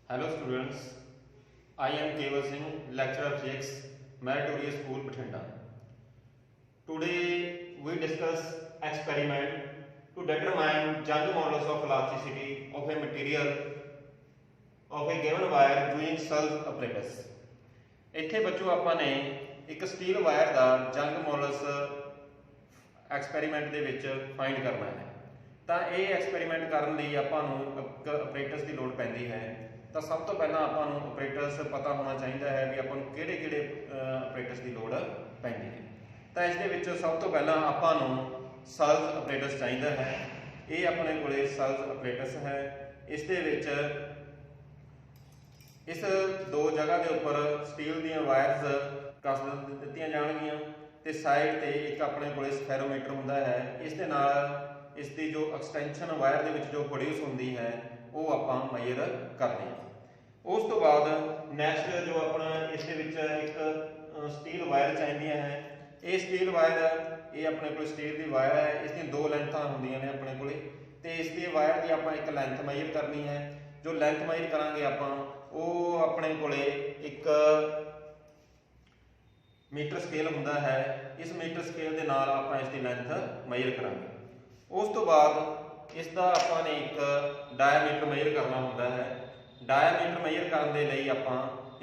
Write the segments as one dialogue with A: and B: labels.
A: Hello students, I am Keval Singh, lecturer of physics, Meritorious School, Bathinda. Today we discuss experiment to determine Young modulus of elasticity of a material of a given wire using Sells apparatus. ਇੱਥੇ ਬੱਚੋ ਆਪਾਂ ਨੇ ਇੱਕ steel wire ਦਾ ਜੰਗ moles experiment ਦੇ ਵਿੱਚ find ਕਰਨਾ ਹੈ। ਤਾਂ ਇਹ ਐਕਸਪੈਰੀਮੈਂਟ ਕਰਨ ਲਈ ਆਪਾਂ ਨੂੰ ਇੱਕ ਆਪਰੇਟਰਸ ਦੀ ਲੋੜ ਪੈਂਦੀ ਹੈ। ਤਾਂ ਸਭ ਤੋਂ ਪਹਿਲਾਂ ਆਪਾਂ ਨੂੰ ਆਪਰੇਟਰਸ ਪਤਾ ਹੋਣਾ ਚਾਹੀਦਾ ਹੈ ਵੀ ਆਪਾਂ ਨੂੰ ਕਿਹੜੇ ਕਿਹੜੇ ਆਪਰੇਟਰਸ ਦੀ ਲੋੜ ਪੈਂਦੀ ਹੈ। ਤਾਂ ਇਸ ਦੇ ਵਿੱਚ ਸਭ ਤੋਂ ਪਹਿਲਾਂ ਆਪਾਂ ਨੂੰ ਸੈਲਜ਼ ਆਪਰੇਟਰਸ ਚਾਹੀਦਾ ਹੈ। ਇਹ ਆਪਣੇ ਕੋਲੇ ਸੈਲਜ਼ ਆਪਰੇਟਰਸ ਹੈ। ਇਸ ਦੇ ਵਿੱਚ इस दो जगह के उपर स्टील दी वायरस कस दित्तियां जाणगियां ते साइड ते एक अपने कोले स्फेरोमीटर हुंदा है। इस दे नाल इसकी जो एक्सटेंशन वायर दे विच जो प्रोड्यूस हुंदी है वो आपां मेजर करदे हां। उस तो बाद नैक्सट जो अपना इस दे विच एक स्टील वायर चाहीदियां है। ये स्टील वायर ये अपने कोले स्टील दी वायर है। इसकी दो लेंथां हुंदियां ने अपने कोले ते इस दी वायर दी आपां एक लेंथ मेजर करनी है। जो लेंथ मेजर करांगे आपां वो अपने कोले एक मीटर स्केल हुंदा है। इस मीटर स्केल के नाल आपां इसकी लेंथ मेजर करांगे। उस तो बाद इसका आपां ने एक डायमीटर मेजर करना हुंदा है। डायमीटर मेजर करने के लिए आपां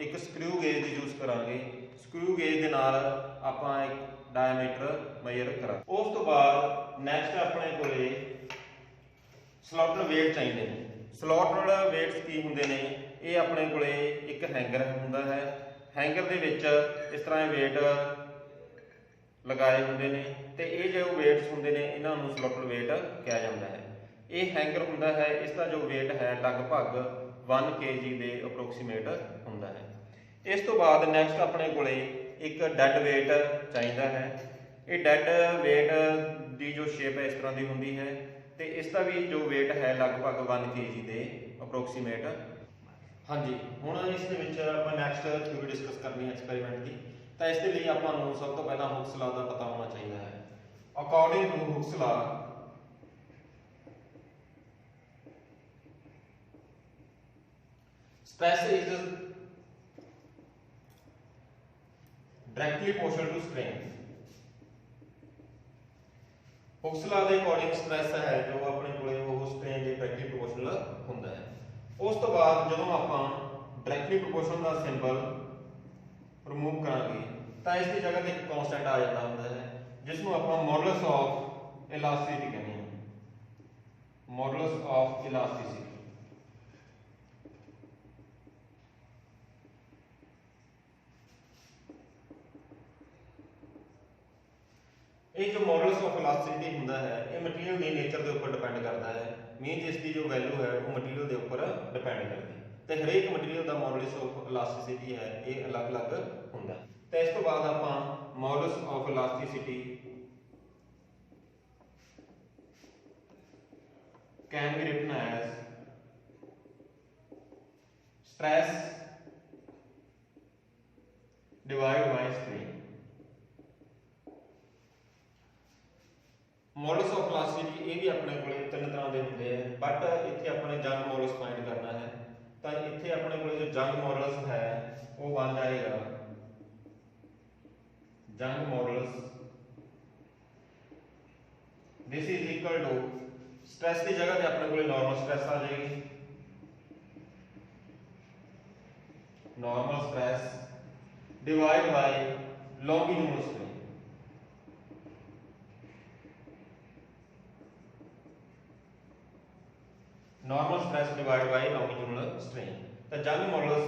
A: एक स्क्रू गेज की यूज करांगे। स्क्रू गेज के नाल आपां एक डायमीटर मेजर करांगे। उस तो बाद नैक्सट अपने कोले स्लॉटर वेट चाहिए। स्लॉटर वेट्स की होंदे ने ये अपने कोले एक हैंगर हुंदा है। हैंगर दे विच इस तरह वेट लगाए होंदे ने ते ये जो वेट्स होंदे ने इन्हां नूं स्लॉटर वेट कहा जाता है। ये हैंगर हुंदा है। इसका जो वेट है लगभग 1 kg के अप्रोक्सीमेट हुंदा है। इस तो बाद नैक्सट अपने कोले एक डैड वेट चाहिए है। ये डैड वेट की जो शेप है इस तरह की होंदी है तो इसका भी जो वेट है लगभग 1 kg के अप्रोक्सीमेट। हाँ जी, हुण इस नैक्सट थ्योरी डिस्कस करनी है एक्सपैरीमेंट की। तो इस लिए आपां नूं सब तो पहला हुक्स लॉ का पता होना चाहिए है। According to Hooke's law stress is directly proportional to strain. Hooke's law के अकॉर्डिंग स्ट्रेस है जो अपने कोले वो स्ट्रेन के डायरेक्टली प्रोपोर्शनल हुंदा है। उस तो बाद जो आपां डायरेक्टली प्रोपोर्शनल का सिंबल रिमूव करांगे तो इसकी जगह एक कॉन्स्टेंट आ जाता हुंदा है जिसनों आपां मॉडुलस ऑफ इलास्टिसिटी कहते हैं। मॉडुलस ऑफ इलास्टिसिटी ये जो मॉडुलस ऑफ इलास्टिसिटी हुंदा है ये मटीरियल की नेचर के ऊपर डिपेंड करता है। मीनस इसकी जो वैल्यू है वो मटीरियल के ऊपर डिपेंड करती है। तो हरेक मटीरियल का मॉडुलस ऑफ इलास्टिसिटी है ये अलग अलग हुंदा है। तो इस तो बाद आपां modulus of elasticity can be written as stress divide by strain. Modulus of elasticity ये भी अपने को 3 तरह के होंगे हैं बट इत्थे अपने जंग मॉडुलस फाइंड करना है। तो इत्थे अपने को जो जंग मॉडुलस है वो बन जाएगा Young modulus this is equal to stress की जगह पे अपने को नॉर्मल स्ट्रेस आ जाएगी। Normal stress divide by longitudinal strain. Normal stress divide by longitudinal strain. तो Young modulus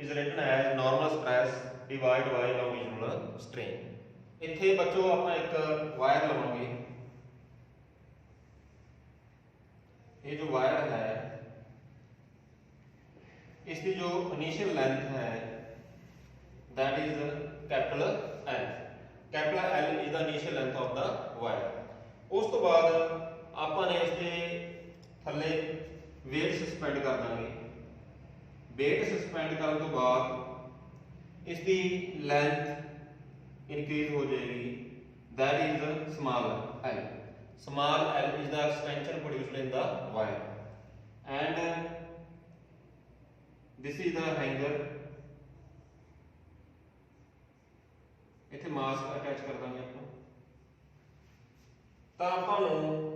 A: is written as normal stress divide by longitudinal strain. इत्थे बच्चों आप एक वायर लवांगे। ये जो वायर है इसकी जो इनिशियल लेंथ है that is capital L। Capital L is the initial length of the wire. उस तो बाद आपने इसके थले वेट सस्पेंड कर देंगे। वेट सस्पेंड करने तो बाद इसकी लेंथ इंक्रीज हो जाएगी that is small L। Small L is the extension produced in the wire and this is the hanger, इत्थे मास अटैच कर देंगे आप। तो आपको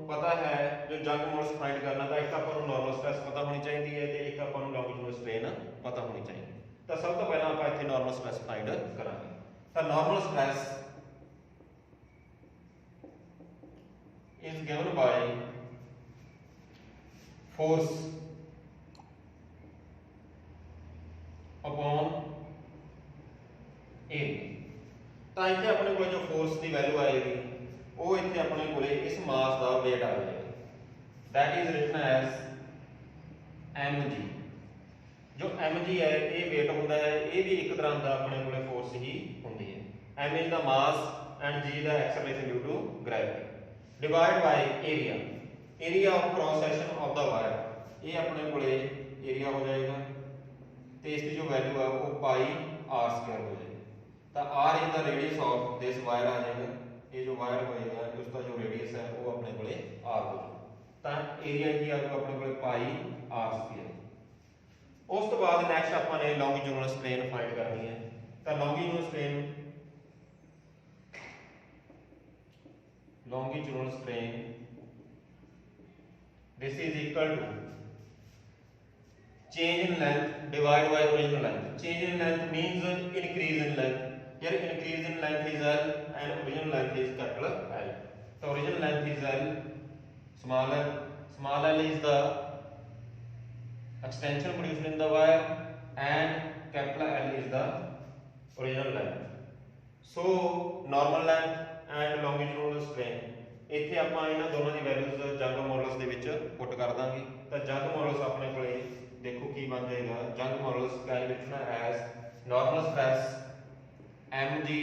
A: पता है जो जंग मॉडल्स फाइंड करना, तो एक आपको नॉर्मल स्ट्रेस पता होनी चाहिए है, तो एक आपको लॉन्गिट्यूडनल स्ट्रेन पता होनी चाहिए। तो सब तो पहले आप इत्थे नॉर्मल स्ट्रेस फाइंड करांगे। तो normal stress is given by force upon area. तो इतने अपने को जो फोर्स की वैल्यू आएगी वो इतने अपने को इस मास का वेट आ जाएगा, that is written as mg। जो mg है ये वेट होता है, ये भी एक तरह का अपने को फोर्स ही होती है। m is the mass and g the acceleration due to gravity divide by area, area of cross section of the wire, ये अपने को एरिया हो जाएगा। तो इसकी जो वैल्यू है वो पाई r स्क्वायर हो जाएगी। तो r is the radius of this wire आ जाएगा, ये जो वायर होएगा उसका जो रेडियस है वो अपने को r हो जाएगा। तो एरिया की आ अपने को पाई r स्क्वायर। उस तो बाद नैक्सट अपने लॉन्गिट्यूडनल स्ट्रेन फाइंड करनी है। तो longitudinal strain this is equal to change in length divided by original length. Change in length means increase in length. Here increase in length is L and original length is capital L. So original length is L, small l. Small l is the extension produced in the wire and capital L is the original length. So normal length and longitudinal strain ਇੱਥੇ ਆਪਾਂ ਇਹਨਾਂ ਦੋਨਾਂ ਦੀ values ਜੰਗ models ਦੇ ਵਿੱਚ ਪੁੱਟ ਕਰ ਦਾਂਗੇ। ਤਾਂ ਜੰਗ ਮੋਡਲਸ ਆਪਣੇ ਕੋਲੇ देखो की बन जाएगा, जंग modulus calculation as normal stress mg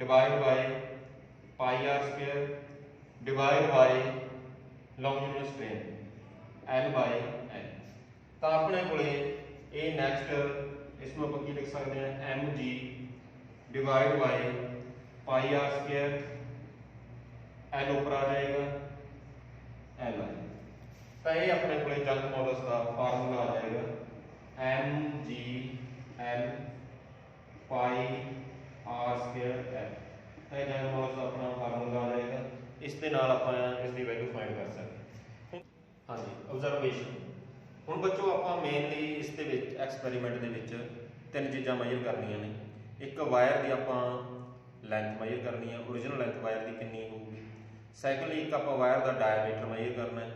A: divide by pi r square divide by longitudinal strain l by n। तो अपने कोले ये नैक्सट इसमें आप की लिख सकते हैं mg divide by pi r square, l ऊपर आ जाएगा l आ जाएगा। तो ये अपने को जंग मॉडल्स का फार्मूला आ जाएगा mg/l पाई r स्क्वायर l। तो जंग मॉडल्स का अपना फार्मूला आ जाएगा, इसके नाल आपां इसकी वैल्यू फाइंड कर सकते। हाँ जी, ऑब्जर्वेशन हुण बच्चों आपां मेनली इस दे विच एक्सपैरीमेंट दे विच तीन चीज़ां मेजर करनियां ने। एक वायर की आपां लेंथ मेजर करनी है, ओरिजिनल लेंथ वायर की कितनी होगी। सैकंडली एक आपां वायर का डायमीटर मेजर करना है,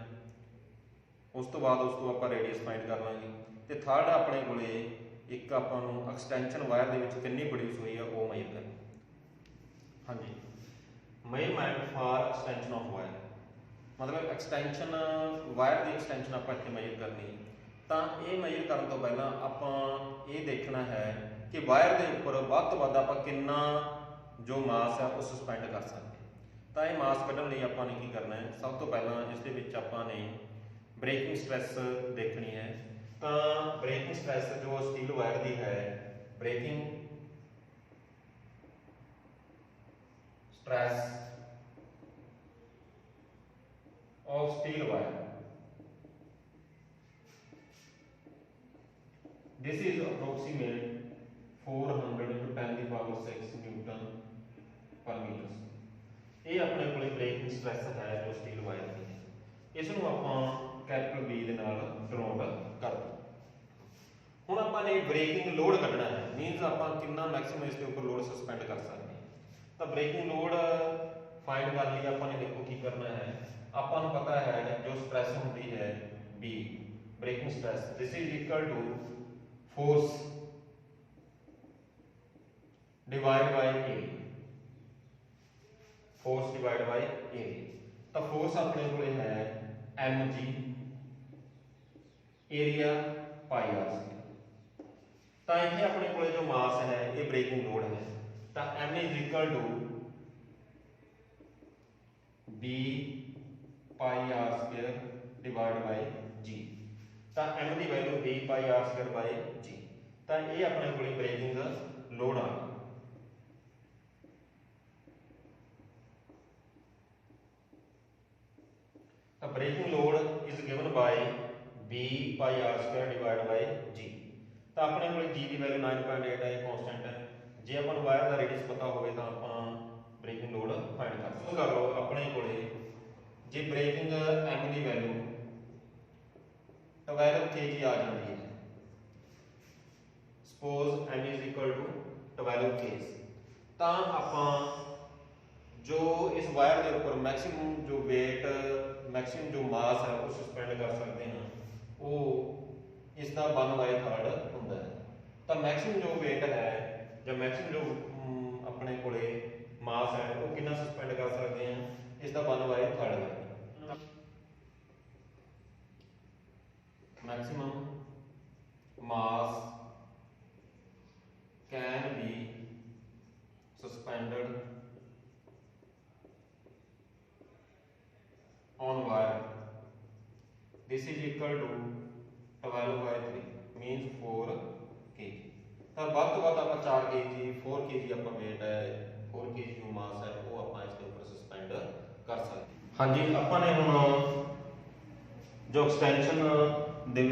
A: उस तो बाद उसको आप रेडियस फाइंड कर लेंगे। तो थर्ड अपने को एक आपां नूं एक्सटेंशन वायर दे विच कितनी प्रोड्यूस हुई है वो मेजर करना। हाँ जी, measurement for extension of wire मतलब एक्सटेंशन वायर की एक्सटेंशन आप इत्थे मेजर करनी है। तो ये मेजर करने तो पहला आपां ये देखना है कि वायर के उपर वध तो वध आपां कितना जो मास है वो सस्पेंड कर सकते। तो ये मास कढ़न लई आपां ने की करना है, सब तो पहला इस दे विच आपां ने ब्रेकिंग स्ट्रैस देखनी है। तो ब्रेकिंग स्ट्रैस जो स्टील वायर की है, breaking stress of steel wire this is approximate 400 to 10⁶ newton per metre. ये अपने को ब्रेकिंग स्ट्रैस है जो स्टील वायर की है। इसनों आपां कैपिटल B ਦੇ ਨਾਲ ਡਿਨੋਟ ਕਰ ਦੋ। ਹੁਣ ਆਪਾਂ ਨੇ ਬ੍ਰੇਕਿੰਗ ਲੋਡ ਕੱਢਣਾ ਹੈ, ਮੀਨਸ ਆਪਾਂ ਕਿੰਨਾ ਮੈਕਸਿਮਮ ਇਸ ਦੇ ਉੱਪਰ ਲੋਡ ਸਸਪੈਂਡ ਕਰ ਸਕਦੇ ਹਾਂ। ਤਾਂ ਬ੍ਰੇਕਿੰਗ ਲੋਡ फाइंड कर लिया ਆਪਾਂ ਨੇ देखो की करना है। ਆਪਾਂ ਨੂੰ पता है जो स्ट्रेस होती है B breaking stress this is equal to force divide by area, force divide by area. तो फोर्स अपने को है mg area pi r square. तो इतने अपने को जो मास है ये ब्रेकिंग लोड है। तो m is equal to b pi r square divide by g। तो m की value b pi r square by g। तो ये अपने को ब्रेकिंग लोड आ गया। तो breaking load is given by b pi r square divide by g। ਤਾਂ ਆਪਣੇ ਕੋਲ G ਦੀ ਵੈਲਿਊ 9.8 ਹੈ, ਇਹ ਕਨਸਟੈਂਟ ਹੈ। ਜੇ ਆਪਾਂ ਨੂੰ ਵਾਇਰ ਦਾ ਰੇਡੀਅਸ ਪਤਾ ਹੋਵੇ ਤਾਂ ਆਪਾਂ ਬ੍ਰੇਕਿੰਗ ਲੋਡ ਫਾਈਂਡ ਕਰ ਸਕਦੇ। ਕਰ ਲਓ ਆਪਣੇ ਕੋਲੇ ਜੇ ਬ੍ਰੇਕਿੰਗ M ਦੀ ਵੈਲਿਊ 12 kg ਆ ਜਾਂਦੀ ਹੈ, suppose M is equal to 12 kg, ਤਾਂ ਆਪਾਂ ਜੋ ਇਸ ਵਾਇਰ ਦੇ ਉੱਪਰ ਮੈਕਸਿਮਮ ਜੋ weight, ਮੈਕਸਿਮਮ ਜੋ ਮਾਸ ਹੈ ਉਹ ਸਸਪੈਂਡ ਕਰ ਸਕਦੇ ਹਾਂ, ਉਹ ਇਸ ਦਾ 1/3 ਹੁੰਦਾ ਹੈ। ਤਾਂ ਮੈਕਸਿਮਮ ਜੋ weight ਹੈ ਜਾਂ ਮੈਕਸਿਮਮ ਜੋ ਆਪਣੇ ਕੋਲੇ ਮਾਸ ਹੈ ਉਹ ਕਿੰਨਾ ਸਸਪੈਂਡ ਕਰ ਸਕਦੇ ਹਾਂ, ਇਸ ਦਾ 1/3 ਹੈ। Maximum mass can be suspended on wire. This is equal to 12/3 means 4 kg। ਤਾਂ ਵੱਧ ਤੋਂ ਵੱਧ ਆਪਾਂ 4 kg 4 kg ਆਪਾਂ weight ਹੈ 4 kg ਜੋ ਮਾਸ ਹੈ ਉਹ ਆਪਾਂ ਇਸ ਦੇ ਉੱਪਰ ਸਸਪੈਂਡ ਕਰ ਸਕਦੇ। ਹਾਂਜੀ, ਆਪਾਂ ਨੇ ਹੁਣ ਜੋ ਐਕਸਟੈਂਸ਼ਨ ਦੇ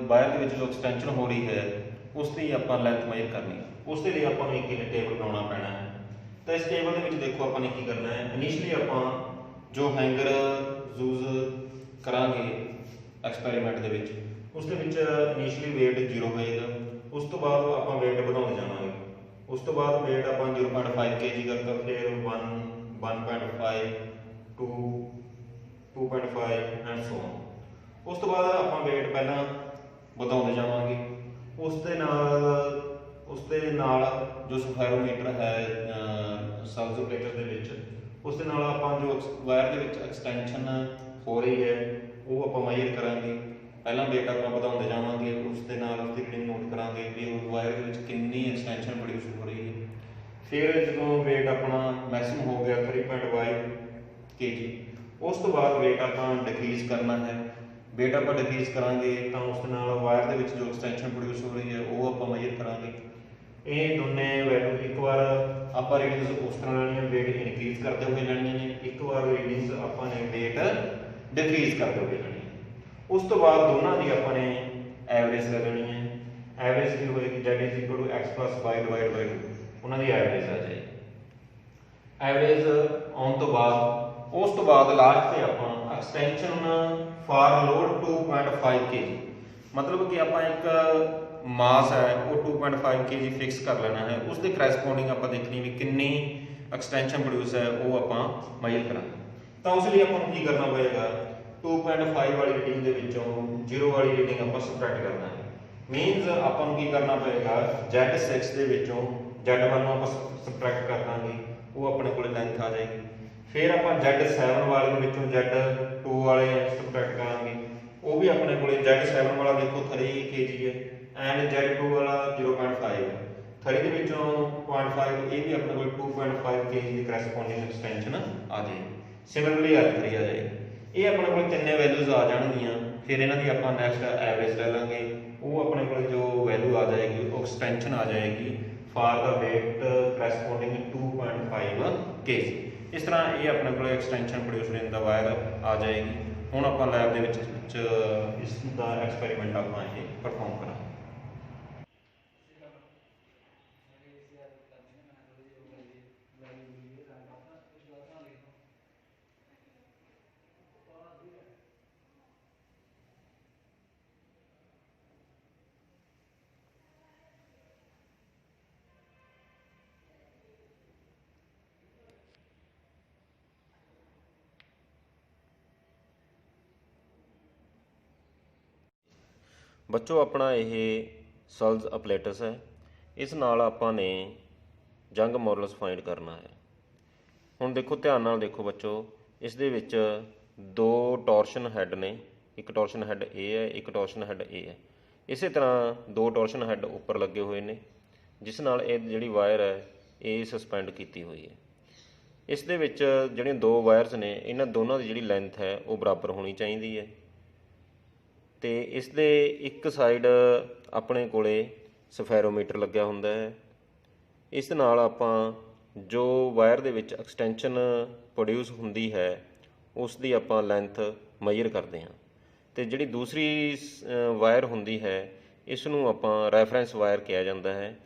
A: ਵਾਇਰ ਦੇ ਵਿੱਚ ਜੋ ਐਕਸਟੈਂਸ਼ਨ ਹੋ ਰਹੀ ਹੈ ਉਸ ਦੀ ਆਪਾਂ ਲੈਂਥ ਮੇਜਰ ਕਰਨੀ ਹੈ। ਉਸ ਦੇ ਲਈ ਆਪਾਂ ਨੂੰ ਇੱਕ ਟੇਬਲ ਬਣਾਉਣਾ ਪੈਣਾ ਹੈ। ਤਾਂ ਇਸ ਟੇਬਲ ਦੇ ਵਿੱਚ ਦੇਖੋ ਆਪਾਂ ਨੇ ਕੀ ਕਰਨਾ ਹੈ, ਇਨੀਸ਼ੀਅਲੀ ਆਪਾਂ ਜੋ ਹੈਂਗਰ ਯੂਜ਼ ਕਰਾਂਗੇ ਐਕਸਪੈਰੀਮੈਂਟ ਦੇ ਵਿੱਚ, ਉਸ ਦੇ ਵਿੱਚ ਇਨੀਸ਼ੀਅਲੀ weight 0 ਹੋਏਗਾ। ਉਸ ਤੋਂ ਬਾਅਦ ਆਪਾਂ weight ਵਧਾਉਂਦੇ ਜਾਵਾਂਗੇ। ਉਸ ਤੋਂ ਬਾਅਦ weight ਆਪਾਂ 0.5 kg ਕਰਤਾ, ਫਿਰ 1, 1.5, 2, 2.5 ਐਂਡ ਸੋ ਔਨ। ਉਸ ਤੋਂ ਬਾਅਦ ਆਪਾਂ weight ਪਹਿਲਾਂ ਵਧਾਉਂਦੇ ਜਾਵਾਂਗੇ। ਉਸ ਦੇ ਨਾਲ ਜੋ ਸਫੈਰੋਮੀਟਰ ਹੈ ਸਬਜ਼ੋਪਲੇਟਰ ਦੇ ਵਿੱਚ, ਉਸ ਦੇ ਨਾਲ ਆਪਾਂ ਜੋ ਵਾਇਰ ਦੇ ਵਿੱਚ ਐਕਸਟੈਂਸ਼ਨ ਹੋ ਰਹੀ ਹੈ ਉਹ ਆਪਾਂ ਮੇਜਰ ਕਰਾਂਗੇ। ਪਹਿਲਾਂ weight ਆਪਾਂ ਵਧਾਉਂਦੇ ਜਾਵਾਂਗੇ, ਉਸ ਦੇ ਨਾਲ ਉਸ ਦੀ ਰੀਡਿੰਗ ਨੋਟ ਕਰਾਂਗੇ ਵੀ ਉਹ ਵਾਇਰ ਦੇ ਵਿੱਚ ਕਿੰਨੀ ਐਕਸਟੈਂਸ਼ਨ ਪ੍ਰੋਡਿਊਸ ਹੋ ਰਹੀ ਹੈ। ਫਿਰ ਜਦੋਂ weight ਆਪਣਾ ਮੈਕਸਿਮਮ ਹੋ ਗਿਆ 3.5 kg, ਉਸ ਤੋਂ ਬਾਅਦ weight ਆਪਾਂ ਡਿਕਰੀਜ਼ ਕਰਨਾ ਹੈ। weight ਆਪਾਂ ਡਿਕਰੀਜ਼ ਕਰਾਂਗੇ ਤਾਂ ਉਸ ਦੇ ਨਾਲ ਵਾਇਰ ਦੇ ਵਿੱਚ ਜੋ ਐਕਸਟੈਂਸ਼ਨ ਪ੍ਰੋਡਿਊਸ ਹੋ ਰਹੀ ਹੈ ਉਹ ਆਪਾਂ ਮੇਜਰ ਕਰਾਂਗੇ। ਇਹ ਦੋਨੇ ਵੈਲਿਊ ਇੱਕ ਵਾਰ ਆਪਾਂ ਰੀਡਿੰਗਸ ਉਸ ਤਰ੍ਹਾਂ ਲੈਣੀਆਂ, weight ਇਨਕਰੀਜ਼ ਕਰਦੇ ਹੋਏ ਲੈਣੀਆਂ ਨੇ, ਇੱਕ ਵਾਰ ਰੀਡਿੰਗਸ ਆਪਾਂ ਨੇ weight ਡਿਕਰੀਜ਼ ਕਰਦੇ ਹੋਏ ਲੈਣੀ ਹੈ। ਉਸ ਤੋਂ ਬਾਅਦ ਦੋਨਾਂ ਦੀ ਆਪਾਂ ਨੇ ਐਵਰੇਜ ਲੈ ਲੈਣੀ ਹੈ। ਐਵਰੇਜ ਕੀ ਹੋਏਗੀ, Z is equal to x plus y divided by 2, ਉਹਨਾਂ ਦੀ ਐਵਰੇਜ ਆ ਜਾਏਗੀ। ਐਵਰੇਜ ਆਉਣ ਤੋਂ ਬਾਅਦ ਉਸ ਤੋਂ ਬਾਅਦ ਲਾਸਟ ਤੇ ਆਪਾਂ ਐਕਸਟੈਂਸ਼ਨ ਫਾਰ ਲੋਡ 2.5 kg, ਮਤਲਬ ਕਿ ਆਪਾਂ ਇੱਕ ਮਾਸ ਹੈ ਉਹ 2.5 kg ਫਿਕਸ ਕਰ ਲੈਣਾ ਹੈ। ਉਸ ਦੇ ਕਰੈਸਪੋਂਡਿੰਗ ਆਪਾਂ ਦੇਖਣੀ ਵੀ ਕਿੰਨੀ ਐਕਸਟੈਂਸ਼ਨ ਪ੍ਰੋਡਿਊਸ ਹੈ ਉਹ ਆਪਾਂ ਮੇਜਰ ਕਰਾਂਗੇ। ਤਾਂ ਉਸ ਲਈ ਆਪਾਂ ਨੂੰ ਕੀ ਕਰਨਾ ਪਏਗਾ, 2.5 ਵਾਲੀ ਰੀਡਿੰਗ ਦੇ ਵਿੱਚੋਂ 0 ਵਾਲੀ ਰੀਡਿੰਗ ਆਪਾਂ ਸਬਟ੍ਰੈਕਟ ਕਰਨਾ ਹੈ। ਮੀਨਸ ਆਪਾਂ ਨੂੰ ਕੀ ਕਰਨਾ ਪਏਗਾ, Z6 ਦੇ ਵਿੱਚੋਂ Z1 ਨੂੰ ਆਪਾਂ ਸਬਟ੍ਰੈਕਟ ਕਰ ਦਾਂਗੇ, ਉਹ ਆਪਣੇ ਕੋਲ ਲੈਂਥ ਆ ਜਾਏਗੀ। ਫਿਰ ਆਪਾਂ Z7 ਵਾਲੇ ਦੇ ਵਿੱਚੋਂ Z2 ਵਾਲੇ ਸਬਟ੍ਰੈਕਟ ਕਰਾਂਗੇ, ਉਹ ਵੀ ਆਪਣੇ ਕੋਲ Z7 ਵਾਲਾ ਦੇਖੋ 3 kg ਹੈ ਐਂਡ Z2 ਵਾਲਾ 0.5 ਹੈ। 3 ਦੇ ਵਿੱਚੋਂ 0.5 ਇਹ ਵੀ ਆਪਣੇ ਕੋਲ 2.5 kg ਦੀ ਕਰੈਸਪੋਂਡਿੰਗ ਐਕਸਟੈਂਸ਼ਨ ਆ ਜਾਏਗੀ। ਸਿਮਿਲਰਲੀ R3 ਆ ਜਾਏਗੀ। ਇਹ ਆਪਣੇ ਕੋਲ ਤਿੰਨੇ ਵੈਲਿਊਜ਼ ਆ ਜਾਣਗੀਆਂ। ਫਿਰ ਇਹਨਾਂ ਦੀ ਆਪਾਂ ਨੈਕਸਟ ਐਵਰੇਜ ਲੈ ਲਾਂਗੇ, ਉਹ ਆਪਣੇ ਕੋਲ ਜੋ ਵੈਲਿਊ ਆ ਜਾਏਗੀ ਉਹ ਐਕਸਟੈਂਸ਼ਨ ਆ ਜਾਏਗੀ ਫਾਰ ਦਾ weight ਕਰੈਸਪੋਂਡਿੰਗ 2.5 kg। ਇਸ ਤਰ੍ਹਾਂ ਇਹ ਆਪਣੇ ਕੋਲ ਐਕਸਟੈਂਸ਼ਨ ਪ੍ਰੋਡਿਊਸਰ ਇਨ ਦਾ ਵਾਇਰ ਆ ਜਾਏਗੀ। ਹੁਣ ਆਪਾਂ ਲੈਬ ਦੇ ਵਿੱਚ ਇਸ ਦਾ ਐਕਸਪੈਰੀਮੈਂਟ ਆਪਾਂ ਇਹ ਪਰਫਾਰਮ ਕਰਾਂਗੇ। ਬੱਚੋ ਆਪਣਾ ਇਹ ਸਲਜ਼ ਅਪਲੇਟਸ ਹੈ। ਇਸ ਨਾਲ ਆਪਾਂ ਨੇ ਜੰਗ ਮੋਡੂਲਸ ਫਾਈਂਡ ਕਰਨਾ ਹੈ। ਹੁਣ ਦੇਖੋ ਧਿਆਨ ਨਾਲ ਦੇਖੋ ਬੱਚੋ, ਇਸ ਦੇ ਵਿੱਚ 2 ਟੋਰਸ਼ਨ ਹੈੱਡ ਨੇ, ਇੱਕ ਟੋਰਸ਼ਨ ਹੈੱਡ A ਹੈ, ਇੱਕ ਟੋਰਸ਼ਨ ਹੈੱਡ A ਹੈ। ਇਸੇ ਤਰ੍ਹਾਂ 2 ਟੋਰਸ਼ਨ ਹੈੱਡ ਉੱਪਰ ਲੱਗੇ ਹੋਏ ਨੇ ਜਿਸ ਨਾਲ ਇਹ ਜਿਹੜੀ ਵਾਇਰ ਹੈ ਇਹ ਸਸਪੈਂਡ ਕੀਤੀ ਹੋਈ ਹੈ। ਇਸ ਦੇ ਵਿੱਚ ਜਿਹੜੀਆਂ 2 ਵਾਇਰਸ ਨੇ ਇਹਨਾਂ ਦੋਨਾਂ ਦੀ ਜਿਹੜੀ ਲੈਂਥ ਹੈ ਉਹ ਬਰਾਬਰ ਹੋਣੀ ਚਾਹੀਦੀ ਹੈ। ਤੇ ਇਸ ਦੇ ਇੱਕ ਸਾਈਡ ਆਪਣੇ ਕੋਲੇ ਸਫੈਰੋਮੀਟਰ ਲੱਗਿਆ ਹੁੰਦਾ ਹੈ। ਇਸ ਨਾਲ ਆਪਾਂ ਜੋ ਵਾਇਰ ਦੇ ਵਿੱਚ ਐਕਸਟੈਂਸ਼ਨ ਪ੍ਰੋਡਿਊਸ ਹੁੰਦੀ ਹੈ ਉਸ ਦੀ ਆਪਾਂ ਲੈਂਥ ਮੇਜਰ ਕਰਦੇ ਹਾਂ। ਤੇ ਜਿਹੜੀ ਦੂਸਰੀ ਵਾਇਰ ਹੁੰਦੀ ਹੈ ਇਸ ਨੂੰ ਆਪਾਂ ਰੈਫਰੈਂਸ ਵਾਇਰ ਕਿਹਾ ਜਾਂਦਾ ਹੈ।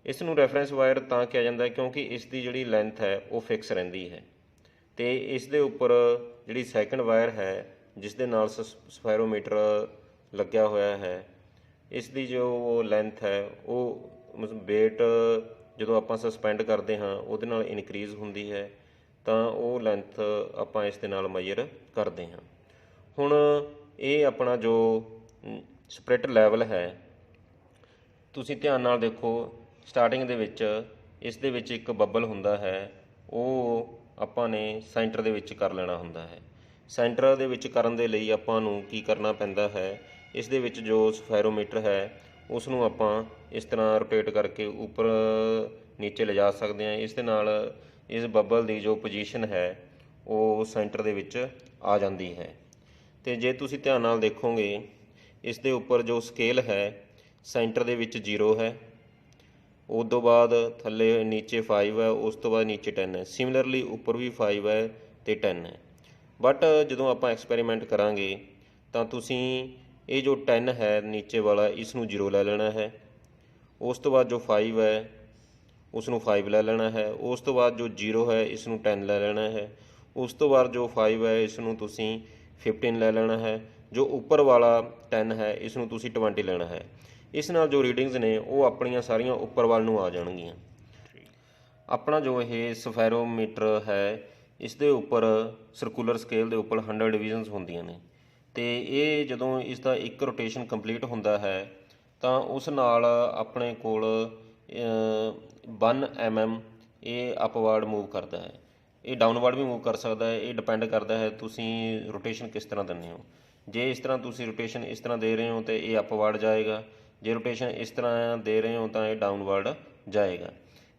A: ਇਸ ਨੂੰ ਰੈਫਰੈਂਸ ਵਾਇਰ ਤਾਂ ਕਿਹਾ ਜਾਂਦਾ ਹੈ ਕਿਉਂਕਿ ਇਸ ਦੀ ਜਿਹੜੀ ਲੈਂਥ ਹੈ ਉਹ ਫਿਕਸ ਰਹਿੰਦੀ ਹੈ, ਅਤੇ ਇਸ ਦੇ ਉੱਪਰ ਜਿਹੜੀ ਸੈਕਿੰਡ ਵਾਇਰ ਹੈ ਜਿਸ ਦੇ ਨਾਲ ਸਫੈਰੋਮੀਟਰ ਲੱਗਿਆ ਹੋਇਆ ਹੈ, ਇਸ ਦੀ ਜੋ ਲੈਂਥ ਹੈ ਉਹ ਵੇਟ ਜਦੋਂ ਆਪਾਂ ਸਸਪੈਂਡ ਕਰਦੇ ਹਾਂ ਉਹਦੇ ਨਾਲ ਇਨਕਰੀਜ਼ ਹੁੰਦੀ ਹੈ, ਤਾਂ ਉਹ ਲੈਂਥ ਆਪਾਂ ਇਸ ਦੇ ਨਾਲ ਮੈਜ਼ਰ ਕਰਦੇ ਹਾਂ। ਹੁਣ ਇਹ ਆਪਣਾ ਜੋ ਸਪਰਿਟ ਲੈਵਲ ਹੈ, ਤੁਸੀਂ ਧਿਆਨ ਨਾਲ ਦੇਖੋ, ਸਟਾਰਟਿੰਗ ਦੇ ਵਿੱਚ ਇਸ ਦੇ ਵਿੱਚ ਇੱਕ ਬੱਬਲ ਹੁੰਦਾ ਹੈ, ਉਹ ਆਪਾਂ ਨੇ ਸੈਂਟਰ ਦੇ ਵਿੱਚ ਕਰ ਲੈਣਾ ਹੁੰਦਾ ਹੈ। ਸੈਂਟਰ ਦੇ ਵਿੱਚ ਕਰਨ ਦੇ ਲਈ ਆਪਾਂ ਨੂੰ ਕੀ ਕਰਨਾ ਪੈਂਦਾ ਹੈ, ਇਸ ਦੇ ਵਿੱਚ ਜੋ ਸਫੈਰੋਮੀਟਰ ਹੈ ਉਸ ਨੂੰ ਆਪਾਂ ਇਸ ਤਰ੍ਹਾਂ ਰੋਟੇਟ ਕਰਕੇ ਉੱਪਰ ਨੀਚੇ ਲਿਜਾ ਸਕਦੇ ਹਾਂ। ਇਸ ਦੇ ਨਾਲ ਇਸ ਬੱਬਲ ਦੀ ਜੋ ਪੋਜੀਸ਼ਨ ਹੈ ਉਹ ਸੈਂਟਰ ਦੇ ਵਿੱਚ ਆ ਜਾਂਦੀ ਹੈ। ਅਤੇ ਜੇ ਤੁਸੀਂ ਧਿਆਨ ਨਾਲ ਦੇਖੋਗੇ, ਇਸ ਦੇ ਉੱਪਰ ਜੋ ਸਕੇਲ ਹੈ ਸੈਂਟਰ ਦੇ ਵਿੱਚ 0 ਹੈ, ਉਸ ਤੋਂ ਬਾਅਦ ਥੱਲੇ ਨੀਚੇ 5 ਹੈ, ਉਸ ਤੋਂ ਬਾਅਦ ਨੀਚੇ 10 ਹੈ। ਸਿਮਿਲਰਲੀ ਉੱਪਰ ਵੀ 5 ਹੈ ਅਤੇ 10 ਹੈ। ਬਟ ਜਦੋਂ ਆਪਾਂ ਐਕਸਪੈਰੀਮੈਂਟ ਕਰਾਂਗੇ ਤਾਂ ਤੁਸੀਂ ਇਹ ਜੋ 10 ਹੈ ਨੀਚੇ ਵਾਲਾ, ਇਸ ਨੂੰ 0 ਲੈ ਲੈਣਾ ਹੈ। ਉਸ ਤੋਂ ਬਾਅਦ ਜੋ 5 ਹੈ ਉਸ ਨੂੰ 5 ਲੈ ਲੈਣਾ ਹੈ। ਉਸ ਤੋਂ ਬਾਅਦ ਜੋ 0 ਹੈ ਇਸ ਨੂੰ 10 ਲੈ ਲੈਣਾ ਹੈ। ਉਸ ਤੋਂ ਬਾਅਦ ਜੋ 5 ਹੈ ਇਸ ਨੂੰ ਤੁਸੀਂ 15 ਲੈ ਲੈਣਾ ਹੈ। ਜੋ ਉੱਪਰ ਵਾਲਾ 10 ਹੈ ਇਸ ਨੂੰ ਤੁਸੀਂ 20 ਲੈਣਾ ਹੈ। ਇਸ ਨਾਲ ਜੋ ਰੀਡਿੰਗਸ ਨੇ ਉਹ ਆਪਣੀਆਂ ਸਾਰੀਆਂ ਉੱਪਰ ਵੱਲ ਨੂੰ ਆ ਜਾਣਗੀਆਂ। ਆਪਣਾ ਜੋ ਇਹ ਸਫੈਰੋਮੀਟਰ ਹੈ, ਇਸ ਦੇ ਉੱਪਰ ਸਰਕੂਲਰ ਸਕੇਲ ਦੇ ਉੱਪਰ 100 ਡਿਵੀਜ਼ਨਸ ਹੁੰਦੀਆਂ ਨੇ, ਅਤੇ ਇਹ ਜਦੋਂ ਇਸ ਦਾ ਇੱਕ ਰੋਟੇਸ਼ਨ ਕੰਪਲੀਟ ਹੁੰਦਾ ਹੈ ਤਾਂ ਉਸ ਨਾਲ ਆਪਣੇ ਕੋਲ 1 mm ਇਹ ਅਪਵਰਡ ਮੂਵ ਕਰਦਾ ਹੈ। ਇਹ ਡਾਊਨਵਰਡ ਵੀ ਮੂਵ ਕਰ ਸਕਦਾ ਹੈ, ਇਹ ਡਿਪੈਂਡ ਕਰਦਾ ਹੈ ਤੁਸੀਂ ਰੋਟੇਸ਼ਨ ਕਿਸ ਤਰ੍ਹਾਂ ਦਿੰਦੇ ਹੋ। ਜੇ ਇਸ ਤਰ੍ਹਾਂ ਤੁਸੀਂ ਰੋਟੇਸ਼ਨ ਇਸ ਤਰ੍ਹਾਂ ਦੇ ਰਹੇ ਹੋ ਤਾਂ ਇਹ ਅਪਵਰਡ ਜਾਏਗਾ, ਜੇ ਰੋਟੇਸ਼ਨ ਇਸ ਤਰ੍ਹਾਂ ਦੇ ਰਹੇ ਹੋ ਤਾਂ ਇਹ ਡਾਊਨਵਰਡ ਜਾਏਗਾ।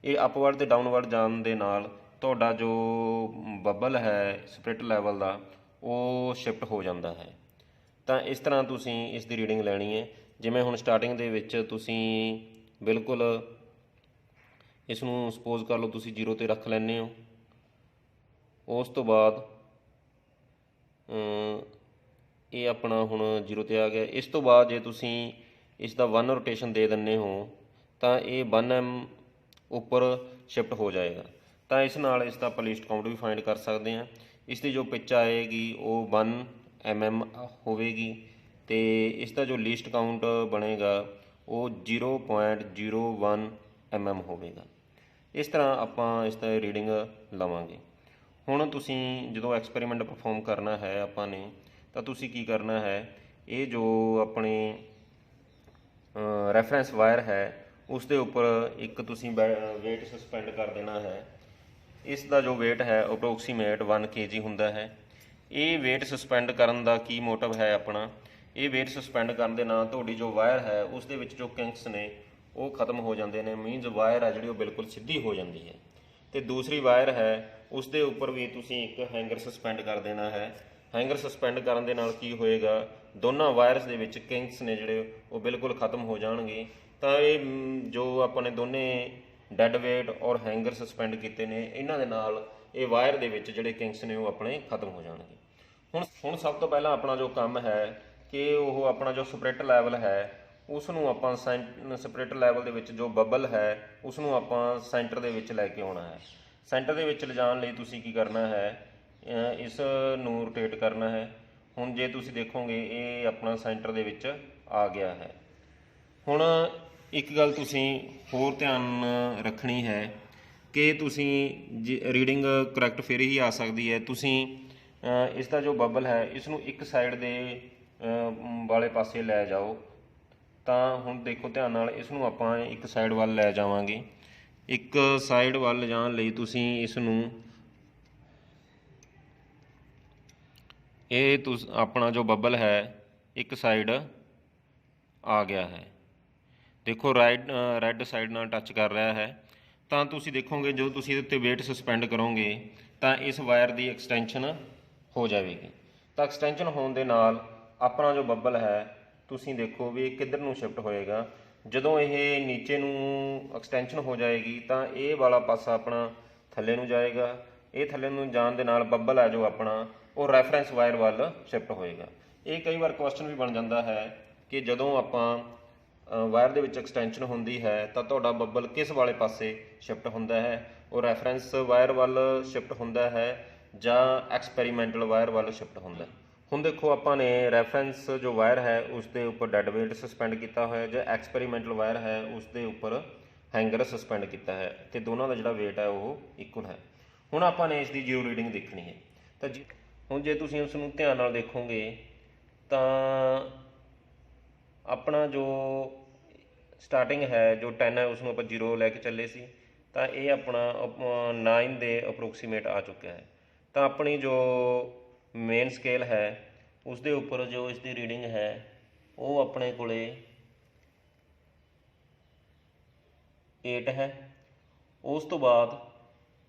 A: ਇਹ ਅਪਵਰਡ ਅਤੇ ਡਾਊਨਵਰਡ ਜਾਣ ਦੇ ਨਾਲ ਤੁਹਾਡਾ ਜੋ ਬੱਬਲ ਹੈ ਸਪਰਿਟ ਲੈਵਲ ਦਾ ਉਹ ਸ਼ਿਫਟ ਹੋ ਜਾਂਦਾ ਹੈ। ਤਾਂ ਇਸ ਤਰ੍ਹਾਂ ਤੁਸੀਂ ਇਸ ਦੀ ਰੀਡਿੰਗ ਲੈਣੀ ਹੈ। ਜਿਵੇਂ ਹੁਣ ਸਟਾਰਟਿੰਗ ਦੇ ਵਿੱਚ ਤੁਸੀਂ ਬਿਲਕੁਲ ਇਸ ਨੂੰ ਸਪੋਜ਼ ਕਰ ਲਓ ਤੁਸੀਂ 0 'ਤੇ ਰੱਖ ਲੈਂਦੇ ਹੋ। ਉਸ ਤੋਂ ਬਾਅਦ ਇਹ ਆਪਣਾ ਹੁਣ 0 'ਤੇ ਆ ਗਿਆ। ਇਸ ਤੋਂ ਬਾਅਦ ਜੇ ਤੁਸੀਂ ਇਸ ਦਾ 1 ਰੋਟੇਸ਼ਨ ਦੇ ਦਿੰਦੇ ਹੋ ਤਾਂ ਇਹ 1 mm ਉੱਪਰ ਸ਼ਿਫਟ ਹੋ ਜਾਏਗਾ। ਤਾਂ ਇਸ ਨਾਲ ਇਸ ਦਾ ਆਪਾਂ ਲੀਸਟ ਕਾਊਂਟ ਵੀ ਫਾਈਂਡ ਕਰ ਸਕਦੇ ਹਾਂ। ਇਸ ਦੀ ਜੋ ਪਿੱਚ ਆਏਗੀ ਉਹ 1 mm ਹੋਵੇਗੀ, ਅਤੇ ਇਸ ਦਾ ਜੋ ਲੀਸਟ ਕਾਊਂਟ ਬਣੇਗਾ ਉਹ 0.01 mm ਹੋਵੇਗਾ। ਇਸ ਤਰ੍ਹਾਂ ਆਪਾਂ ਇਸ ਦਾ ਰੀਡਿੰਗ ਲਵਾਂਗੇ। ਹੁਣ ਤੁਸੀਂ ਜਦੋਂ ਐਕਸਪੈਰੀਮੈਂਟ ਪਰਫੋਰਮ ਕਰਨਾ ਹੈ ਆਪਾਂ ਨੇ, ਤਾਂ ਤੁਸੀਂ ਕੀ ਕਰਨਾ ਹੈ, ਇਹ ਜੋ ਆਪਣੇ ਰੈਫਰੈਂਸ ਵਾਇਰ ਹੈ ਉਸ ਦੇ ਉੱਪਰ ਇੱਕ ਤੁਸੀਂ ਵੇਟ ਸਸਪੈਂਡ ਕਰ ਦੇਣਾ ਹੈ। ਇਸ ਦਾ ਜੋ ਵੇਟ ਹੈ ਅਪਰੋਕਸੀਮੇਟ 1 kg ਹੁੰਦਾ ਹੈ। ਇਹ ਵੇਟ ਸਸਪੈਂਡ ਕਰਨ ਦਾ ਕੀ ਮੋਟਿਵ ਹੈ ਆਪਣਾ, ਇਹ ਵੇਟ ਸਸਪੈਂਡ ਕਰਨ ਦੇ ਨਾਲ ਤੁਹਾਡੀ ਜੋ ਵਾਇਰ ਹੈ ਉਸ ਦੇ ਵਿੱਚ ਜੋ ਕਿੰਕਸ ਨੇ ਉਹ ਖਤਮ ਹੋ ਜਾਂਦੇ ਨੇ, ਮੀਨਜ਼ ਵਾਇਰ ਹੈ ਜਿਹੜੀ ਉਹ ਬਿਲਕੁਲ ਸਿੱਧੀ ਹੋ ਜਾਂਦੀ ਹੈ। ਅਤੇ ਦੂਸਰੀ ਵਾਇਰ ਹੈ ਉਸ ਦੇ ਉੱਪਰ ਵੀ ਤੁਸੀਂ ਇੱਕ ਹੈਂਗਰ ਸਸਪੈਂਡ ਕਰ ਦੇਣਾ ਹੈ। ਹੈਂਗਰ ਸਸਪੈਂਡ ਕਰਨ ਦੇ ਨਾਲ ਕੀ ਹੋਏਗਾ, ਦੋਨਾਂ ਵਾਇਰਸ ਦੇ ਵਿੱਚ ਕਿੰਕਸ ਨੇ ਜਿਹੜੇ ਉਹ ਬਿਲਕੁਲ ਖਤਮ ਹੋ ਜਾਣਗੇ। ਤਾਂ ਇਹ ਜੋ ਆਪਾਂ ਨੇ ਦੋਨੇ ਡੈੱਡ ਵੇਟ ਔਰ ਹੈਂਗਰ ਸਸਪੈਂਡ ਕੀਤੇ ਨੇ, ਇਹਨਾਂ ਦੇ ਨਾਲ ਇਹ ਵਾਇਰ ਦੇ ਵਿੱਚ ਜਿਹੜੇ ਕਿੰਕਸ ਨੇ ਉਹ ਆਪਣੇ ਖਤਮ ਹੋ ਜਾਣਗੇ। ਹੁਣ ਸਭ ਤੋਂ ਪਹਿਲਾਂ ਆਪਣਾ ਜੋ ਕੰਮ ਹੈ ਕਿ ਉਹ ਆਪਣਾ ਜੋ ਸਪਰਿਟ ਲੈਵਲ ਹੈ ਉਸ ਨੂੰ ਆਪਾਂ ਸਪਰਿਟ ਲੈਵਲ ਦੇ ਵਿੱਚ ਜੋ ਬੱਬਲ ਹੈ ਉਸ ਨੂੰ ਆਪਾਂ ਸੈਂਟਰ ਦੇ ਵਿੱਚ ਲੈ ਕੇ ਆਉਣਾ ਹੈ। ਸੈਂਟਰ ਦੇ ਵਿੱਚ ਲਿਜਾਣ ਲਈ ਤੁਸੀਂ ਕੀ ਕਰਨਾ ਹੈ, ਇਸ ਨੂੰ ਰੋਟੇਟ ਕਰਨਾ ਹੈ। ਹੁਣ ਜੇ ਤੁਸੀਂ ਦੇਖੋਗੇ ਇਹ ਆਪਣਾ ਸੈਂਟਰ ਦੇ ਵਿੱਚ ਆ ਗਿਆ ਹੈ। ਹੁਣ ਇੱਕ ਗੱਲ ਤੁਸੀਂ ਹੋਰ ਧਿਆਨ ਰੱਖਣੀ ਹੈ ਕਿ ਤੁਸੀਂ ਰੀਡਿੰਗ ਕਰੈਕਟ ਫਿਰ ਹੀ ਆ ਸਕਦੀ ਹੈ। ਤੁਸੀਂ ਇਸ ਦਾ ਜੋ ਬੱਬਲ ਹੈ ਇਸ ਨੂੰ ਇੱਕ ਸਾਈਡ ਦੇ ਵਾਲੇ ਪਾਸੇ ਲੈ ਜਾਓ। ਤਾਂ ਹੁਣ ਦੇਖੋ ਧਿਆਨ ਨਾਲ, ਇਸ ਨੂੰ ਆਪਾਂ ਇੱਕ ਸਾਈਡ ਵੱਲ ਲੈ ਜਾਵਾਂਗੇ। ਇੱਕ ਸਾਈਡ ਵੱਲ ਲਿਜਾਣ ਲਈ ਤੁਸੀਂ ਇਸ ਨੂੰ ਆਪਣਾ ਜੋ ਬੱਬਲ ਹੈ ਇੱਕ ਸਾਈਡ ਆ ਗਿਆ ਹੈ, ਦੇਖੋ ਰੈੱਡ ਸਾਈਡ ਨਾਲ ਟੱਚ ਕਰ ਰਿਹਾ ਹੈ। ਤਾਂ ਤੁਸੀਂ ਦੇਖੋਗੇ ਜਦੋਂ ਤੁਸੀਂ ਇਹਦੇ ਉੱਤੇ ਵੇਟ ਸਸਪੈਂਡ ਕਰੋਗੇ ਤਾਂ ਇਸ ਵਾਇਰ ਦੀ ਐਕਸਟੈਂਸ਼ਨ ਹੋ ਜਾਵੇਗੀ। ਤਾਂ ਐਕਸਟੈਂਸ਼ਨ ਹੋਣ ਦੇ ਨਾਲ ਆਪਣਾ ਜੋ ਬੱਬਲ ਹੈ ਤੁਸੀਂ ਦੇਖੋ ਵੀ ਇਹ ਕਿੱਧਰ ਨੂੰ ਸ਼ਿਫਟ ਹੋਏਗਾ। ਜਦੋਂ ਇਹ ਨੀਚੇ ਨੂੰ ਐਕਸਟੈਂਸ਼ਨ ਹੋ ਜਾਏਗੀ ਤਾਂ ਇਹ ਵਾਲਾ ਪਾਸਾ ਆਪਣਾ ਥੱਲੇ ਨੂੰ ਜਾਏਗਾ। ਇਹ ਥੱਲੇ ਨੂੰ ਜਾਣ ਦੇ ਨਾਲ ਬੱਬਲ ਹੈ ਜੋ ਆਪਣਾ ਉਹ ਰੈਫਰੈਂਸ ਵਾਇਰ ਵੱਲ ਸ਼ਿਫਟ ਹੋਏਗਾ। ਇਹ ਕਈ ਵਾਰ ਕੁਐਸਚਨ ਵੀ ਬਣ ਜਾਂਦਾ ਹੈ ਕਿ ਜਦੋਂ ਆਪਾਂ ਵਾਇਰ ਦੇ ਵਿੱਚ ਐਕਸਟੈਂਸ਼ਨ ਹੁੰਦੀ ਹੈ ਤਾਂ ਤੁਹਾਡਾ ਬੱਬਲ ਕਿਸ ਵਾਲੇ ਪਾਸੇ ਸ਼ਿਫਟ ਹੁੰਦਾ ਹੈ, ਉਹ ਰੈਫਰੈਂਸ ਵਾਇਰ ਵੱਲ ਸ਼ਿਫਟ ਹੁੰਦਾ ਹੈ ਜਾਂ ਐਕਸਪੈਰੀਮੈਂਟਲ ਵਾਇਰ ਵੱਲ ਸ਼ਿਫਟ ਹੁੰਦਾ ਹੈ। ਹੁਣ ਦੇਖੋ ਆਪਾਂ ਨੇ ਰੈਫਰੈਂਸ ਜੋ ਵਾਇਰ ਹੈ ਉਸ ਦੇ ਉੱਪਰ ਡੈਡ ਵੇਟ ਸਸਪੈਂਡ ਕੀਤਾ ਹੋਇਆ, ਜਾਂ ਐਕਸਪੈਰੀਮੈਂਟਲ ਵਾਇਰ ਹੈ ਉਸ ਦੇ ਉੱਪਰ ਹੈਂਗਰ ਸਸਪੈਂਡ ਕੀਤਾ ਹੈ, ਤੇ ਦੋਨਾਂ ਦਾ ਜਿਹੜਾ ਵੇਟ ਹੈ ਉਹ ਇਕੁਅਲ ਹੈ। ਹੁਣ ਆਪਾਂ ਨੇ ਇਸ ਦੀ ਜ਼ੀਰੋ ਰੀਡਿੰਗ ਦੇਖਣੀ ਹੈ। ਤਾਂ ਹੁਣ ਜੇ ਤੁਸੀਂ ਉਸ ਨੂੰ ਧਿਆਨ ਨਾਲ ਦੇਖੋਗੇ ਤਾਂ ਆਪਣਾ ਜੋ ਸਟਾਰਟਿੰਗ ਹੈ ਜੋ 10 ਹੈ ਉਸ ਨੂੰ ਆਪਾਂ 0 ਲੈ ਕੇ ਚੱਲੇ ਸੀ, ਤਾਂ ਇਹ ਆਪਣਾ 9 ਦੇ ਅਪਰੋਕਸੀਮੇਟ ਆ ਚੁੱਕਿਆ ਹੈ। ਤਾਂ ਆਪਣੀ ਜੋ ਮੇਨ ਸਕੇਲ ਹੈ ਉਸ ਦੇ ਉੱਪਰ ਜੋ ਇਸ ਦੀ ਰੀਡਿੰਗ ਹੈ ਉਹ ਆਪਣੇ ਕੋਲੇ 8 ਹੈ। ਉਸ ਤੋਂ ਬਾਅਦ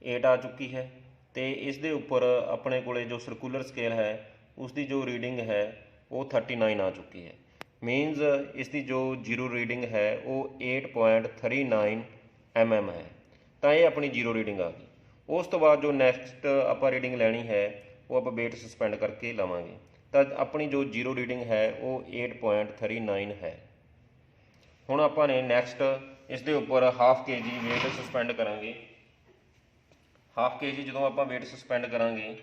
A: 8 ਆ ਚੁੱਕੀ ਹੈ, ਅਤੇ ਇਸ ਦੇ ਉੱਪਰ ਆਪਣੇ ਕੋਲੇ ਜੋ ਸਰਕੂਲਰ ਸਕੇਲ ਹੈ ਉਸ ਦੀ ਜੋ ਰੀਡਿੰਗ ਹੈ ਉਹ 39 ਆ ਚੁੱਕੀ ਹੈ। ਮੀਨਜ਼ ਇਸ ਦੀ ਜੋ ਜ਼ੀਰੋ ਰੀਡਿੰਗ ਹੈ ਉਹ 8.39 mm ਹੈ। ਤਾਂ ਇਹ ਆਪਣੀ ਜ਼ੀਰੋ ਰੀਡਿੰਗ ਆ ਗਈ। ਉਸ ਤੋਂ ਬਾਅਦ ਜੋ ਨੈਕਸਟ ਆਪਾਂ ਰੀਡਿੰਗ ਲੈਣੀ ਹੈ ਉਹ ਆਪਾਂ ਵੇਟ ਸਸਪੈਂਡ ਕਰਕੇ ਲਵਾਂਗੇ। ਤਾਂ ਆਪਣੀ ਜੋ ਜ਼ੀਰੋ ਰੀਡਿੰਗ ਹੈ ਉਹ 8.39 ਹੈ। ਹੁਣ ਆਪਾਂ ਨੇ ਨੈਕਸਟ ਇਸ ਦੇ ਉੱਪਰ ਹਾਫ kg ਵੇਟ ਸਸਪੈਂਡ ਕਰਾਂਗੇ। ਹਾਫ kg ਜਦੋਂ ਆਪਾਂ ਵੇਟ ਸਸਪੈਂਡ ਕਰਾਂਗੇ,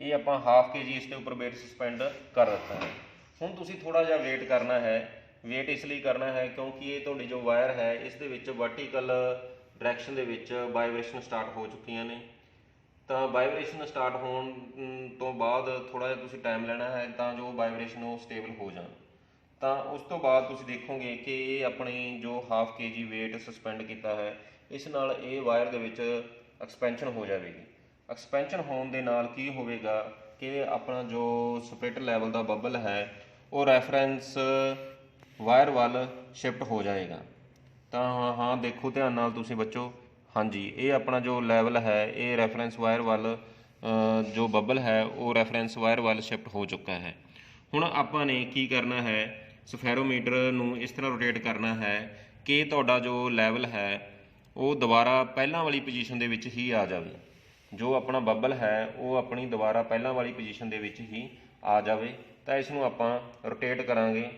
A: ਇਹ ਆਪਾਂ ਹਾਫ kg ਇਸ ਦੇ ਉੱਪਰ ਵੇਟ ਸਸਪੈਂਡ ਕਰ ਦਿੱਤਾ ਹੈ। ਹੁਣ ਤੁਸੀਂ ਥੋੜ੍ਹਾ ਜਿਹਾ ਵੇਟ ਕਰਨਾ ਹੈ। ਵੇਟ ਇਸ ਲਈ ਕਰਨਾ ਹੈ ਕਿਉਂਕਿ ਇਹ ਤੁਹਾਡੀ ਜੋ ਵਾਇਰ ਹੈ ਇਸ ਦੇ ਵਿੱਚ ਵਰਟੀਕਲ ਡਾਇਰੈਕਸ਼ਨ ਦੇ ਵਿੱਚ ਵਾਈਬ੍ਰੇਸ਼ਨ ਸਟਾਰਟ ਹੋ ਚੁੱਕੀਆਂ ਨੇ। ਤਾਂ ਵਾਈਬ੍ਰੇਸ਼ਨ ਸਟਾਰਟ ਹੋਣ ਤੋਂ ਬਾਅਦ ਥੋੜ੍ਹਾ ਜਿਹਾ ਤੁਸੀਂ ਟਾਈਮ ਲੈਣਾ ਹੈ ਤਾਂ ਜੋ ਵਾਈਬ੍ਰੇਸ਼ਨ ਉਹ ਸਟੇਬਲ ਹੋ ਜਾਣ। ਤਾਂ ਉਸ ਤੋਂ ਬਾਅਦ ਤੁਸੀਂ ਦੇਖੋਗੇ ਕਿ ਇਹ ਆਪਣੀ ਜੋ ਹਾਫ kg ਵੇਟ ਸਸਪੈਂਡ ਕੀਤਾ ਹੈ ਇਸ ਨਾਲ ਇਹ ਵਾਇਰ ਦੇ ਵਿੱਚ ਐਕਸਪੈਂਸ਼ਨ ਹੋ ਜਾਵੇਗੀ। ਐਕਸਪੈਂਸ਼ਨ ਹੋਣ ਦੇ ਨਾਲ ਕੀ ਹੋਵੇਗਾ ਕਿ ਆਪਣਾ ਜੋ ਸਪਿਰਿਟ ਲੈਵਲ ਦਾ ਬੱਬਲ ਹੈ ਉਹ ਰੈਫਰੈਂਸ ਵਾਇਰ ਵੱਲ ਸ਼ਿਫਟ ਹੋ ਜਾਏਗਾ। ਤਾਂ ਹਾਂ ਦੇਖੋ ਧਿਆਨ ਨਾਲ ਤੁਸੀਂ ਬੱਚੋ, ਹਾਂਜੀ ਇਹ ਆਪਣਾ ਜੋ ਲੈਵਲ ਹੈ ਇਹ ਰੈਫਰੈਂਸ ਵਾਇਰ ਵੱਲ ਜੋ ਬੱਬਲ ਹੈ ਉਹ ਰੈਫਰੈਂਸ ਵਾਇਰ ਵੱਲ ਸ਼ਿਫਟ ਹੋ ਚੁੱਕਾ ਹੈ। ਹੁਣ ਆਪਾਂ ਨੇ ਕੀ ਕਰਨਾ ਹੈ, ਸਫੈਰੋਮੀਟਰ ਨੂੰ ਇਸ ਤਰ੍ਹਾਂ ਰੋਟੇਟ ਕਰਨਾ ਹੈ ਕਿ ਤੁਹਾਡਾ ਜੋ ਲੈਵਲ ਹੈ ਉਹ ਦੁਬਾਰਾ ਪਹਿਲਾਂ ਵਾਲੀ ਪੋਜੀਸ਼ਨ ਦੇ ਵਿੱਚ ਹੀ ਆ ਜਾਵੇ। ਜੋ ਆਪਣਾ ਬੱਬਲ ਹੈ ਉਹ ਆਪਣੀ ਦੁਬਾਰਾ ਪਹਿਲਾਂ ਵਾਲੀ ਪੋਜੀਸ਼ਨ ਦੇ ਵਿੱਚ ਹੀ ਆ ਜਾਵੇ। ਤਾਂ ਇਸ ਨੂੰ ਆਪਾਂ ਰੋਟੇਟ ਕਰਾਂਗੇ।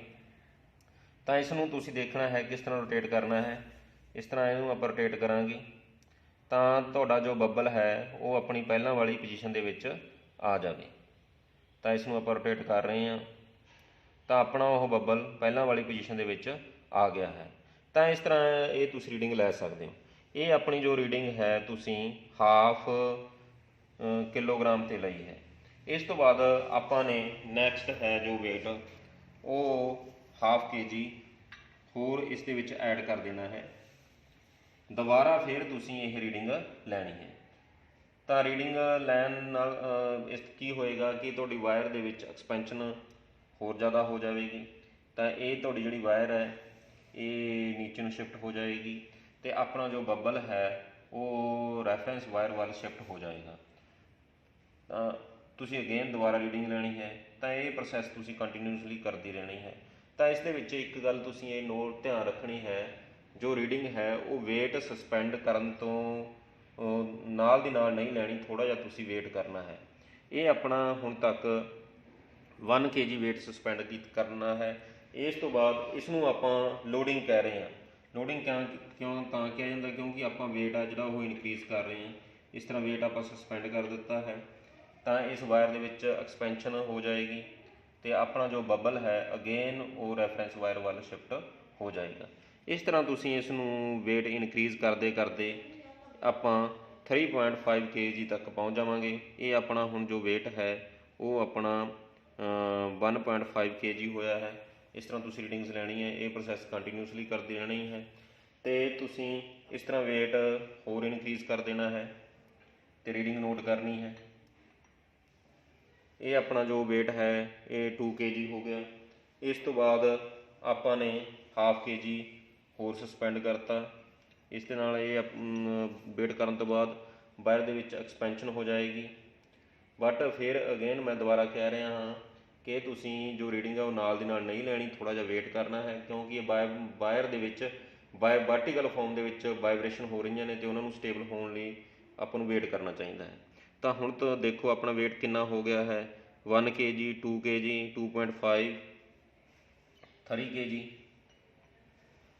A: ਤਾਂ ਇਸ ਨੂੰ ਤੁਸੀਂ ਦੇਖਣਾ ਹੈ ਕਿਸ ਤਰ੍ਹਾਂ ਰੋਟੇਟ ਕਰਨਾ ਹੈ। ਇਸ ਤਰ੍ਹਾਂ ਇਹਨੂੰ ਆਪਾਂ ਰੋਟੇਟ ਕਰਾਂਗੇ ਤਾਂ ਤੁਹਾਡਾ ਜੋ ਬੱਬਲ ਹੈ ਉਹ ਆਪਣੀ ਪਹਿਲਾਂ ਵਾਲੀ ਪੋਜੀਸ਼ਨ ਦੇ ਵਿੱਚ ਆ ਜਾਵੇ। ਤਾਂ ਇਸ ਨੂੰ ਆਪਾਂ ਰੋਟੇਟ ਕਰ ਰਹੇ ਹਾਂ ਤਾਂ ਆਪਣਾ ਉਹ ਬੱਬਲ ਪਹਿਲਾਂ ਵਾਲੀ ਪੋਜੀਸ਼ਨ ਦੇ ਵਿੱਚ ਆ ਗਿਆ ਹੈ। ਤਾਂ ਇਸ ਤਰ੍ਹਾਂ ਇਹ ਤੁਸੀਂ ਰੀਡਿੰਗ ਲੈ ਸਕਦੇ ਹੋ। ਇਹ ਆਪਣੀ ਜੋ ਰੀਡਿੰਗ ਹੈ ਤੁਸੀਂ ਹਾਫ ਕਿਲੋਗ੍ਰਾਮ 'ਤੇ ਲਈ ਹੈ। ਇਸ ਤੋਂ ਬਾਅਦ ਆਪਾਂ ਨੇ ਨੈਕਸਟ ਹੈ ਜੋ ਵੇਟ ਉਹ ਹਾਫ kg ਹੋਰ ਇਸ ਦੇ ਵਿੱਚ ਐਡ ਕਰ ਦੇਣਾ ਹੈ। ਦੁਬਾਰਾ ਫਿਰ ਤੁਸੀਂ ਇਹ ਰੀਡਿੰਗ ਲੈਣੀ ਹੈ। ਤਾਂ ਰੀਡਿੰਗ ਲੈਣ ਨਾਲ ਇਸ ਕੀ ਹੋਏਗਾ ਕਿ ਤੁਹਾਡੀ ਵਾਇਰ ਦੇ ਵਿੱਚ ਐਕਸਪੈਂਸ਼ਨ ਹੋਰ ਜ਼ਿਆਦਾ ਹੋ ਜਾਵੇਗੀ। ਤਾਂ ਇਹ ਤੁਹਾਡੀ ਜਿਹੜੀ ਵਾਇਰ ਹੈ ਇਹ ਨੀਚੇ ਨੂੰ ਸ਼ਿਫਟ ਹੋ ਜਾਏਗੀ ਅਤੇ ਆਪਣਾ ਜੋ ਬੱਬਲ ਹੈ ਉਹ ਰੈਫਰੈਂਸ ਵਾਇਰ ਵੱਲ ਸ਼ਿਫਟ ਹੋ ਜਾਏਗਾ। ਤਾਂ ਤੁਸੀਂ ਅਗੇਨ ਦੁਬਾਰਾ ਰੀਡਿੰਗ ਲੈਣੀ ਹੈ। ਤਾਂ ਇਹ ਪ੍ਰੋਸੈਸ ਤੁਸੀਂ ਕੰਟੀਨਿਊਸਲੀ ਕਰਦੀ ਰਹਿਣੀ ਹੈ। ਤਾਂ ਇਸ ਦੇ ਵਿੱਚ ਇੱਕ ਗੱਲ ਤੁਸੀਂ ਇਹ ਨੋਟ ਧਿਆਨ ਰੱਖਣੀ ਹੈ, ਜੋ ਰੀਡਿੰਗ ਹੈ ਉਹ ਵੇਟ ਸਸਪੈਂਡ ਕਰਨ ਤੋਂ ਨਾਲ ਦੀ ਨਾਲ ਨਹੀਂ ਲੈਣੀ, ਥੋੜ੍ਹਾ ਜਿਹਾ ਤੁਸੀਂ ਵੇਟ ਕਰਨਾ ਹੈ। ਇਹ ਆਪਣਾ ਹੁਣ ਤੱਕ 1 kg ਵੇਟ ਸਸਪੈਂਡ ਕਰਨਾ ਹੈ। ਇਸ ਤੋਂ ਬਾਅਦ ਇਸ ਨੂੰ ਆਪਾਂ ਲੋਡਿੰਗ ਕਹਿ ਰਹੇ ਹਾਂ। ਲੋਡਿੰਗ ਕਿਉਂ ਤਾਂ ਕਿਹਾ ਜਾਂਦਾ ਕਿਉਂਕਿ ਆਪਾਂ ਵੇਟ ਆ ਜਿਹੜਾ ਉਹ ਇਨਕਰੀਜ਼ ਕਰ ਰਹੇ ਹਾਂ। ਇਸ ਤਰ੍ਹਾਂ ਵੇਟ ਆਪਾਂ ਸਸਪੈਂਡ ਕਰ ਦਿੱਤਾ ਹੈ ਤਾਂ ਇਸ ਵਾਇਰ ਦੇ ਵਿੱਚ ਐਕਸਪੈਂਸ਼ਨ ਹੋ ਜਾਏਗੀ ਅਤੇ ਆਪਣਾ ਜੋ ਬੱਬਲ ਹੈ ਅਗੇਨ ਉਹ ਰੈਫਰੈਂਸ ਵਾਇਰ ਵੱਲ ਸ਼ਿਫਟ ਹੋ ਜਾਏਗਾ। ਇਸ ਤਰ੍ਹਾਂ ਤੁਸੀਂ ਇਸ ਨੂੰ ਵੇਟ ਇਨਕਰੀਜ਼ ਕਰਦੇ ਕਰਦੇ ਆਪਾਂ 3.5 kg ਤੱਕ ਪਹੁੰਚ ਜਾਵਾਂਗੇ। ਇਹ ਆਪਣਾ ਹੁਣ ਜੋ ਵੇਟ ਹੈ ਉਹ ਆਪਣਾ 1.5 kg ਹੋਇਆ ਹੈ। ਇਸ ਤਰ੍ਹਾਂ ਤੁਸੀਂ ਰੀਡਿੰਗਸ ਲੈਣੀ ਹੈ। ਇਹ ਪ੍ਰੋਸੈਸ ਕੰਟੀਨਿਊਸਲੀ ਕਰਦੇ ਰਹਿਣੀ ਹੈ ਅਤੇ ਤੁਸੀਂ ਇਸ ਤਰ੍ਹਾਂ ਵੇਟ ਹੋਰ ਇਨਕਰੀਜ਼ ਕਰ ਦੇਣਾ ਹੈ ਅਤੇ ਰੀਡਿੰਗ ਨੋਟ ਕਰਨੀ ਹੈ। ਇਹ ਆਪਣਾ ਜੋ ਵੇਟ ਹੈ ਇਹ 2 kg ਹੋ ਗਿਆ। ਇਸ ਤੋਂ ਬਾਅਦ ਆਪਾਂ ਨੇ ਹਾਫ kg ਹੋਰ ਸਸਪੈਂਡ ਕਰਤਾ। ਇਸ ਦੇ ਨਾਲ ਇਹ ਵੇਟ ਕਰਨ ਤੋਂ ਬਾਅਦ ਵਾਇਰ ਦੇ ਵਿੱਚ ਐਕਸਪੈਂਸ਼ਨ ਹੋ ਜਾਏਗੀ। ਬਟ ਫਿਰ ਅਗੇਨ ਮੈਂ ਦੁਬਾਰਾ ਕਹਿ ਰਿਹਾ ਹਾਂ ਕਿ ਤੁਸੀਂ ਜੋ ਰੀਡਿੰਗ ਹੈ ਉਹ ਨਾਲ ਦੀ ਨਾਲ ਨਹੀਂ ਲੈਣੀ, ਥੋੜ੍ਹਾ ਜਿਹਾ ਵੇਟ ਕਰਨਾ ਹੈ ਕਿਉਂਕਿ ਇਹ ਵਾਇਰ ਦੇ ਵਿੱਚ ਵਰਟੀਕਲ ਫੋਰਮ ਦੇ ਵਿੱਚ ਵਾਈਬ੍ਰੇਸ਼ਨ ਹੋ ਰਹੀਆਂ ਨੇ ਅਤੇ ਉਹਨਾਂ ਨੂੰ ਸਟੇਬਲ ਹੋਣ ਲਈ ਆਪਾਂ ਨੂੰ ਵੇਟ ਕਰਨਾ ਚਾਹੀਦਾ ਹੈ। ਤਾਂ ਹੁਣ ਤਾਂ ਦੇਖੋ ਆਪਣਾ ਵੇਟ ਕਿੰਨਾ ਹੋ ਗਿਆ ਹੈ, 1 kg, 2 kg, 2.5, 3 kg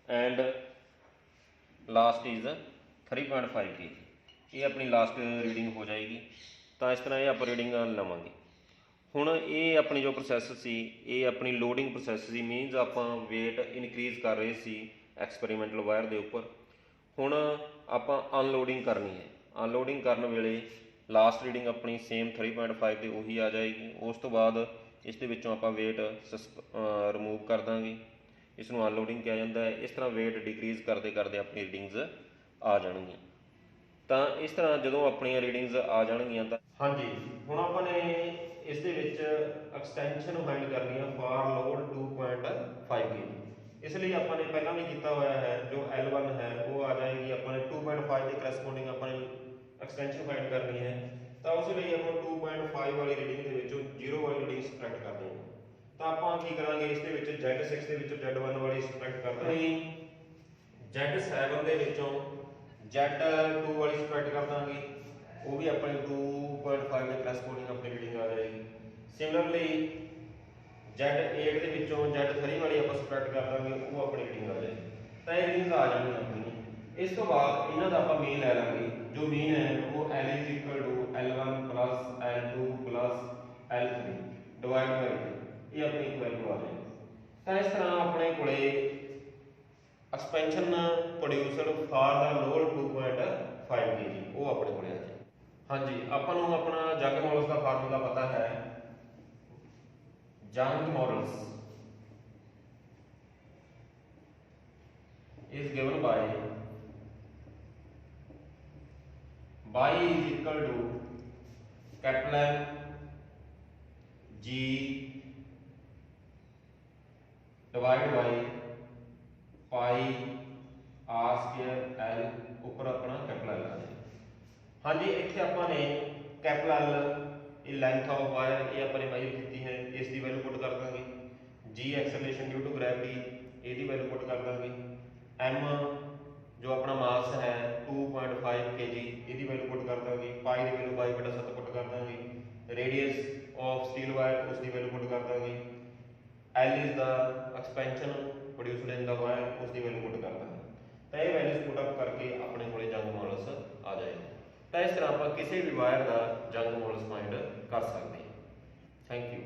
A: and last is 3.5 kg। ये अपनी लास्ट रीडिंग हो जाएगी। तो इस तरह ये आप रीडिंग लवांगे। ਹੁਣ ਇਹ ਆਪਣੀ ਜੋ ਪ੍ਰੋਸੈਸ ਸੀ ਇਹ ਆਪਣੀ ਲੋਡਿੰਗ ਪ੍ਰੋਸੈਸ ਸੀ, ਮੀਨਸ ਆਪਾਂ ਵੇਟ ਇਨਕਰੀਜ਼ ਕਰ ਰਹੇ ਸੀ ਐਕਸਪੈਰੀਮੈਂਟਲ ਵਾਇਰ ਦੇ ਉੱਪਰ। ਹੁਣ ਆਪਾਂ ਅਨਲੋਡਿੰਗ ਕਰਨੀ ਹੈ। ਅਨਲੋਡਿੰਗ ਕਰਨ ਵੇਲੇ ਲਾਸਟ ਰੀਡਿੰਗ ਆਪਣੀ ਸੇਮ 3.5 ਤੇ ਉਹੀ ਆ ਜਾਏਗੀ। ਉਸ ਤੋਂ ਬਾਅਦ ਇਸ ਦੇ ਵਿੱਚੋਂ ਆਪਾਂ ਵੇਟ ਰਿਮੂਵ ਕਰ ਦਾਂਗੇ। ਇਸ ਨੂੰ ਅਨਲੋਡਿੰਗ ਕਿਹਾ ਜਾਂਦਾ ਹੈ। ਇਸ ਤਰ੍ਹਾਂ ਵੇਟ ਡਿਕਰੀਜ਼ ਕਰਦੇ ਕਰਦੇ ਆਪਣੀ ਰੀਡਿੰਗਸ ਆ ਜਾਣਗੀਆਂ। ਤਾਂ ਇਸ ਤਰ੍ਹਾਂ ਜਦੋਂ ਆਪਣੀਆਂ ਰੀਡਿੰਗਸ ਆ ਜਾਣਗੀਆਂ ਤਾਂ ਹਾਂਜੀ, ਹੁਣ ਆਪਾਂ ਨੇ ਇਸ ਦੇ ਵਿੱਚ ਐਕਸਟੈਂਸ਼ਨ ਫਾਈਂਡ ਕਰਨੀ ਹੈ ਫਾਰ ਲੋਡ 2.5 kg। ਇਸ ਲਈ ਆਪਾਂ ਨੇ ਪਹਿਲਾਂ ਵੀ ਕੀਤਾ ਹੋਇਆ ਹੈ, ਜੋ L1 ਹੈ ਉਹ ਆ ਜਾਏਗੀ ਆਪਾਂ ਨੇ 2.5 ਦੇ ਕਰੈਸਪੋਂਡਿੰਗ ਆਪਾਂ ਨੇ ਐਕਸਟੈਂਸ਼ਨ ਫਾਈਂਡ ਕਰਨੀ ਹੈ। ਤਾਂ ਉਸ ਲਈ ਆਪਾਂ 2.5 ਵਾਲੀ ਰੀਡਿੰਗ ਦੇ ਵਿੱਚੋਂ 0 ਵਾਲੀ ਰੀਡਿੰਗ ਸਬਟ੍ਰੈਕਟ ਕਰਦੇ ਹਾਂ। ਤਾਂ ਆਪਾਂ ਕੀ ਕਰਾਂਗੇ, ਇਸ ਦੇ ਵਿੱਚ Z6 ਦੇ ਵਿੱਚੋਂ Z1 ਵਾਲੀ ਸਬਟ੍ਰੈਕਟ ਕਰ ਦਾਂਗੇ, Z7 ਦੇ ਵਿੱਚੋਂ Z2 ਵਾਲੀ ਸਬਟ੍ਰੈਕਟ ਕਰ ਦਾਂਗੇ, ਉਹ ਵੀ ਆਪਣੇ 2.5 ਦੇ ਕਰੈਸਪੋਂਡਿੰਗ ਆਪਣੀ ਰੀਡਿੰਗ ਆ ਜਾਏਗੀ। ਸਿਮਿਲਰਲੀ Z8 ਦੇ ਵਿੱਚੋਂ Z3 ਵਾਲੀ ਆਪਾਂ ਸਬਟ੍ਰੈਕਟ ਕਰ ਦਾਂਗੇ, ਉਹ ਆਪਣੀ ਰੀਡਿੰਗ ਆ ਜਾਏਗੀ। ਤਾਂ ਇਹ ਰੀਡਿੰਗ ਆ ਜਾਣੀ ਆਪਣੀ। ਇਸ ਤੋਂ ਬਾਅਦ ਇਹਨਾਂ ਦਾ ਆਪਾਂ ਮੀਨ ਲੈ ਲਾਂਗੇ। ਜੋ ਮੀਨ ਹੈ ਉਹ L is equal to L1 plus L2 plus L3 divide by ਇਹ ਆਪਣੀ ਇਕੁਐਲਿਟੀ ਆ ਜਾਏਗੀ। ਤਾਂ ਇਸ ਤਰ੍ਹਾਂ ਆਪਣੇ ਕੋਲੇ expansion producer for the load 2.5 kg ਉਹ ਆਪਣੇ ਕੋਲੇ ਆ ਜਾਏ। ਹਾਂਜੀ, ਆਪਾਂ ਨੂੰ ਆਪਣਾ ਜੰਗ ਮੋਲਸ ਦਾ ਫਾਰਮੂਲਾ ਪਤਾ ਹੈ। ਜੰਗ moles is given by y is equal to capital G divided by pi R square L ਉੱਪਰ ਆਪਣਾ ਕੈਪੀਟਲ L ਆ ਜਾਏ। ਹਾਂਜੀ, ਇੱਥੇ ਆਪਾਂ ਨੇ ਕੈਪੀਟਲ ਇਹ ਲੈਂਥ ਆਫ ਵਾਇਰ ਇਹ ਆਪਾਂ ਨੇ ਮੈਜਰ ਕੀਤੀ ਹੈ, ਇਸ ਦੀ ਵੈਲਿਊ ਪੁੱਟ ਕਰ ਦਾਂਗੇ। G acceleration due to gravity ਇਹਦੀ ਵੈਲਿਊ ਪੁੱਟ ਕਰ ਦਾਂਗੇ। M ਜੋ ਆਪਣਾ ਮਾਸ ਹੈ 2.5 kg ਇਹਦੀ ਵੈਲਿਊ ਪੁੱਟ ਕਰ ਦਾਂਗੇ। ਪਾਈ ਦੀ ਵੈਲਿਊ 22/7 ਪੁੱਟ ਕਰ ਦਾਂਗੇ। ਰੇਡੀਅਸ ਆਫ ਸਟੀਲ ਵਾਇਰ ਉਸ ਦੀ ਵੈਲਿਊ ਪੁੱਟ ਕਰ ਦਾਂਗੇ। L is the expansion produced in the wire ਉਸ ਦੀ ਵੈਲਿਊ ਪੁੱਟ ਕਰ ਦਾਂਗੇ। ਤਾਂ ਇਹ ਵੈਲਿਊਜ਼ ਪੁੱਟ ਅਪ ਕਰਕੇ ਆਪਣੇ ਕੋਲੇ ਜੰਗ ਮੋਲਸ ਆ ਜਾਏਗਾ। ਤਾਂ ਇਸ ਤਰ੍ਹਾਂ ਆਪਾਂ ਕਿਸੇ ਵੀ ਵਾਇਰ ਦਾ ਜੰਗ ਮੋਲਸ ਫਾਈਂਡ ਕਰ ਸਕਦੇ ਹਾਂ। Thank you.